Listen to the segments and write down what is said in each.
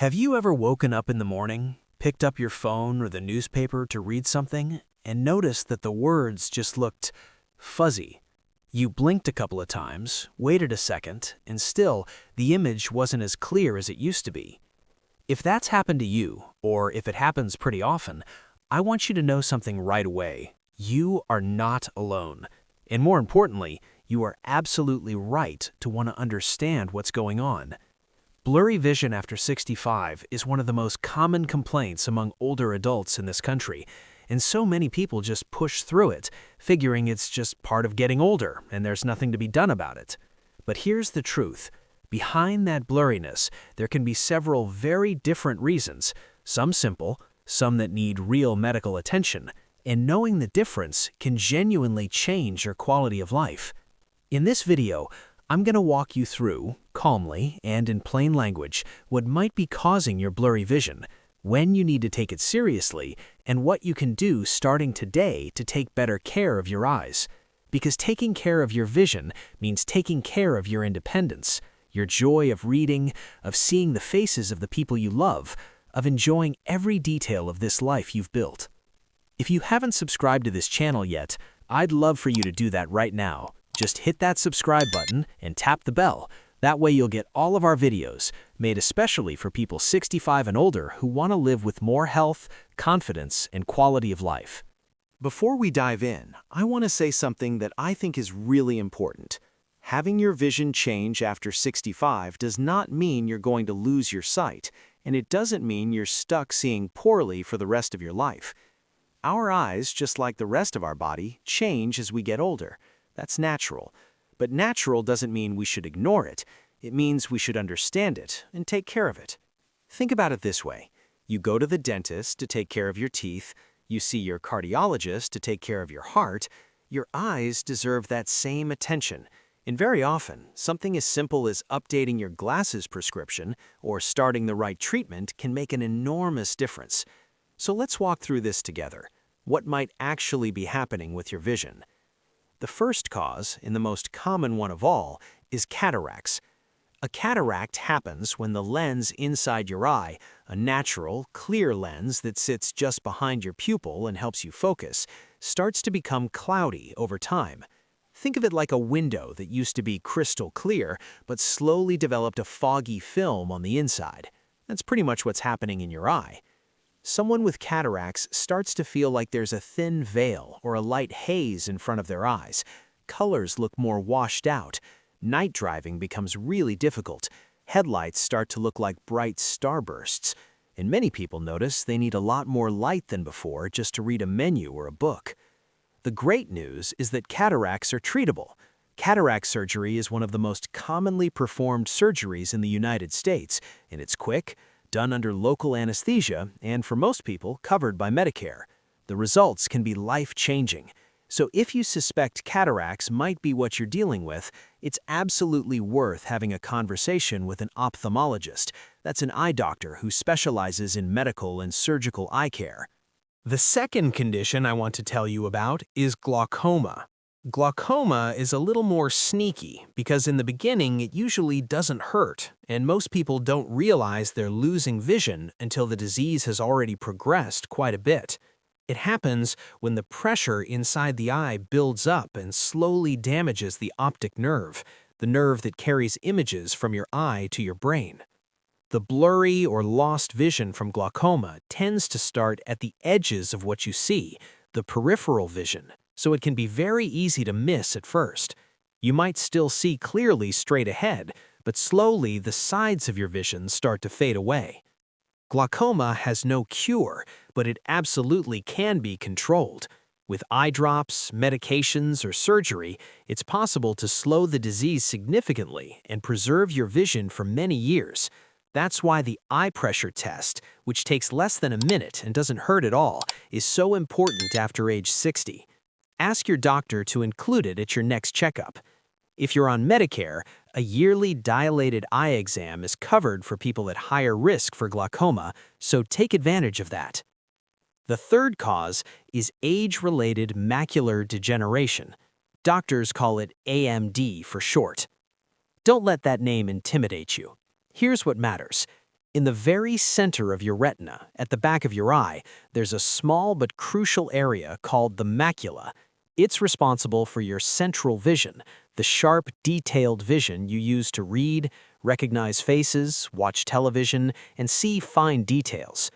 Have you ever woken up in the morning, picked up your phone or the newspaper to read something, and noticed that the words just looked fuzzy? You blinked a couple of times, waited a second, and still, the image wasn't as clear as it used to be. If that's happened to you, or if it happens pretty often, I want you to know something right away. You are not alone. And more importantly, you are absolutely right to want to understand what's going on. Blurry vision after 65 is one of the most common complaints among older adults in this country, and so many people just push through it, figuring it's just part of getting older and there's nothing to be done about it. But here's the truth. Behind that blurriness, there can be several very different reasons, some simple, some that need real medical attention, and knowing the difference can genuinely change your quality of life. In this video, I'm going to walk you through, calmly and in plain language, what might be causing your blurry vision, when you need to take it seriously, and what you can do starting today to take better care of your eyes. Because taking care of your vision means taking care of your independence, your joy of reading, of seeing the faces of the people you love, of enjoying every detail of this life you've built. If you haven't subscribed to this channel yet, I'd love for you to do that right now. Just hit that subscribe button and tap the bell. That way you'll get all of our videos, made especially for people 65 and older who want to live with more health, confidence, and quality of life. Before we dive in, I want to say something that I think is really important. Having your vision change after 65 does not mean you're going to lose your sight, and it doesn't mean you're stuck seeing poorly for the rest of your life. Our eyes, just like the rest of our body, change as we get older. That's natural. But natural doesn't mean we should ignore it. It means we should understand it and take care of it. Think about it this way. You go to the dentist to take care of your teeth. You see your cardiologist to take care of your heart. Your eyes deserve that same attention. And very often, something as simple as updating your glasses prescription or starting the right treatment can make an enormous difference. So let's walk through this together. What might actually be happening with your vision? The first cause, and the most common one of all, is cataracts. A cataract happens when the lens inside your eye, a natural, clear lens that sits just behind your pupil and helps you focus, starts to become cloudy over time. Think of it like a window that used to be crystal clear, but slowly developed a foggy film on the inside. That's pretty much what's happening in your eye. Someone with cataracts starts to feel like there's a thin veil or a light haze in front of their eyes. Colors look more washed out. Night driving becomes really difficult. Headlights start to look like bright starbursts. And many people notice they need a lot more light than before just to read a menu or a book. The great news is that cataracts are treatable. Cataract surgery is one of the most commonly performed surgeries in the United States, and it's quick, done under local anesthesia, and for most people, covered by Medicare. The results can be life-changing. So if you suspect cataracts might be what you're dealing with, it's absolutely worth having a conversation with an ophthalmologist. That's an eye doctor who specializes in medical and surgical eye care. The second condition I want to tell you about is glaucoma. Glaucoma is a little more sneaky because in the beginning it usually doesn't hurt, and most people don't realize they're losing vision until the disease has already progressed quite a bit. It happens when the pressure inside the eye builds up and slowly damages the optic nerve, the nerve that carries images from your eye to your brain. The blurry or lost vision from glaucoma tends to start at the edges of what you see, the peripheral vision, so it can be very easy to miss at first. You might still see clearly straight ahead, but slowly the sides of your vision start to fade away. Glaucoma has no cure, but it absolutely can be controlled. With eye drops, medications, or surgery, it's possible to slow the disease significantly and preserve your vision for many years. That's why the eye pressure test, which takes less than a minute and doesn't hurt at all, is so important after age 60. Ask your doctor to include it at your next checkup. If you're on Medicare, a yearly dilated eye exam is covered for people at higher risk for glaucoma, so take advantage of that. The third cause is age-related macular degeneration. Doctors call it AMD for short. Don't let that name intimidate you. Here's what matters. In the very center of your retina, at the back of your eye, there's a small but crucial area called the macula. It's responsible for your central vision, the sharp, detailed vision you use to read, recognize faces, watch television, and see fine details.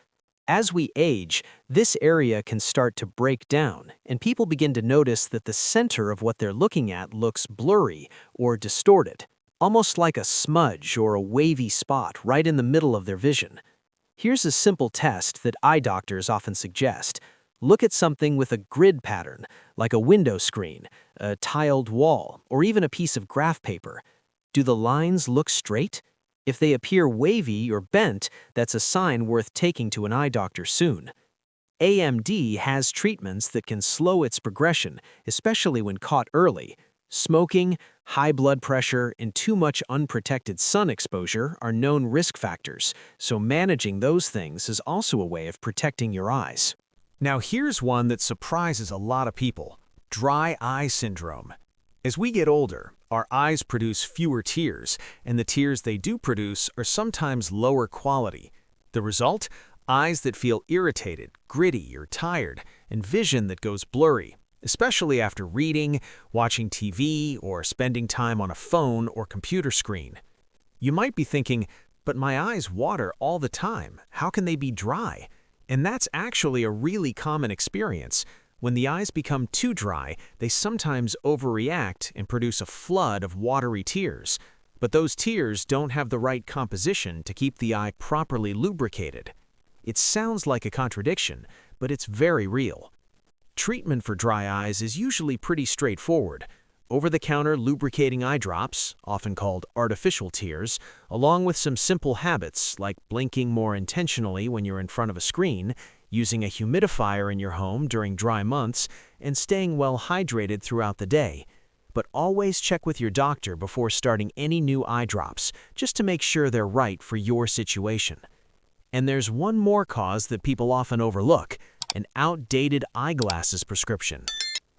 As we age, this area can start to break down, and people begin to notice that the center of what they're looking at looks blurry or distorted, almost like a smudge or a wavy spot right in the middle of their vision. Here's a simple test that eye doctors often suggest. Look at something with a grid pattern, like a window screen, a tiled wall, or even a piece of graph paper. Do the lines look straight? If they appear wavy or bent, that's a sign worth taking to an eye doctor soon. AMD has treatments that can slow its progression, especially when caught early. Smoking, high blood pressure, and too much unprotected sun exposure are known risk factors, so managing those things is also a way of protecting your eyes. Now here's one that surprises a lot of people: dry eye syndrome. As we get older, our eyes produce fewer tears, and the tears they do produce are sometimes lower quality. The result? Eyes that feel irritated, gritty, or tired, and vision that goes blurry, especially after reading, watching TV, or spending time on a phone or computer screen. You might be thinking, but my eyes water all the time. How can they be dry? And that's actually a really common experience. When the eyes become too dry, they sometimes overreact and produce a flood of watery tears. But those tears don't have the right composition to keep the eye properly lubricated. It sounds like a contradiction, but it's very real. Treatment for dry eyes is usually pretty straightforward. Over-the-counter lubricating eye drops, often called artificial tears, along with some simple habits like blinking more intentionally when you're in front of a screen, using a humidifier in your home during dry months, and staying well hydrated throughout the day. But always check with your doctor before starting any new eye drops, just to make sure they're right for your situation. And there's one more cause that people often overlook: an outdated eyeglasses prescription.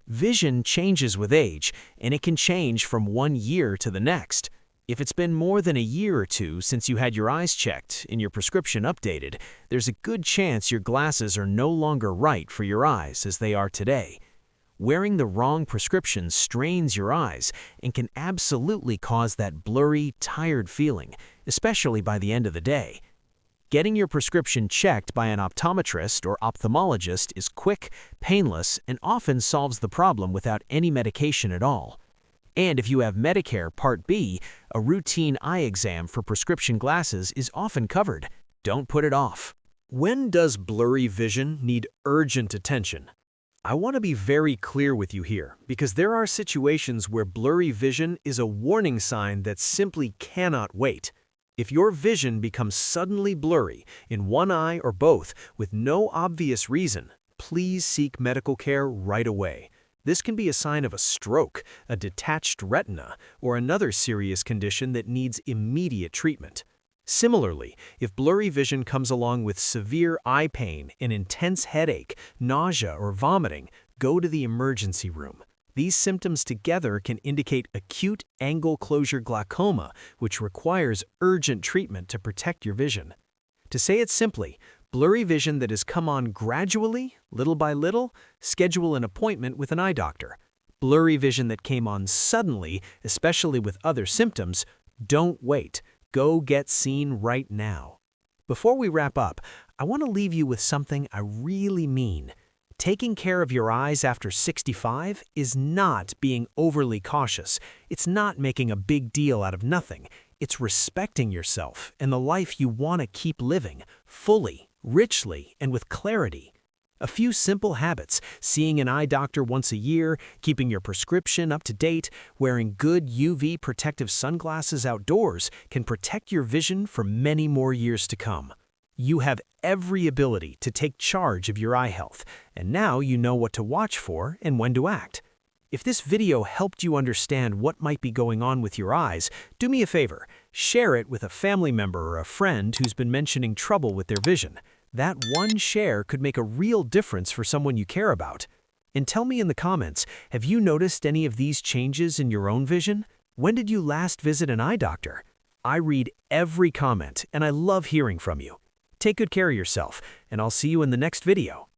Vision changes with age, and it can change from one year to the next. If it's been more than a year or two since you had your eyes checked and your prescription updated, there's a good chance your glasses are no longer right for your eyes as they are today. Wearing the wrong prescription strains your eyes and can absolutely cause that blurry, tired feeling, especially by the end of the day. Getting your prescription checked by an optometrist or ophthalmologist is quick, painless, and often solves the problem without any medication at all. And if you have Medicare Part B, a routine eye exam for prescription glasses is often covered. Don't put it off. When does blurry vision need urgent attention? I want to be very clear with you here, because there are situations where blurry vision is a warning sign that simply cannot wait. If your vision becomes suddenly blurry in one eye or both with no obvious reason, please seek medical care right away. This can be a sign of a stroke, a detached retina, or another serious condition that needs immediate treatment. Similarly, if blurry vision comes along with severe eye pain, an intense headache, nausea, or vomiting, go to the emergency room. These symptoms together can indicate acute angle closure glaucoma, which requires urgent treatment to protect your vision. To say it simply, blurry vision that has come on gradually, little by little, schedule an appointment with an eye doctor. Blurry vision that came on suddenly, especially with other symptoms, don't wait. Go get seen right now. Before we wrap up, I want to leave you with something I really mean. Taking care of your eyes after 65 is not being overly cautious. It's not making a big deal out of nothing. It's respecting yourself and the life you want to keep living, fully, richly, and with clarity. A few simple habits: seeing an eye doctor once a year, keeping your prescription up to date, wearing good UV protective sunglasses outdoors can protect your vision for many more years to come. You have every ability to take charge of your eye health, and now you know what to watch for and when to act. If this video helped you understand what might be going on with your eyes, do me a favor, share it with a family member or a friend who's been mentioning trouble with their vision. That one share could make a real difference for someone you care about. And tell me in the comments, have you noticed any of these changes in your own vision? When did you last visit an eye doctor? I read every comment and I love hearing from you. Take good care of yourself, and I'll see you in the next video.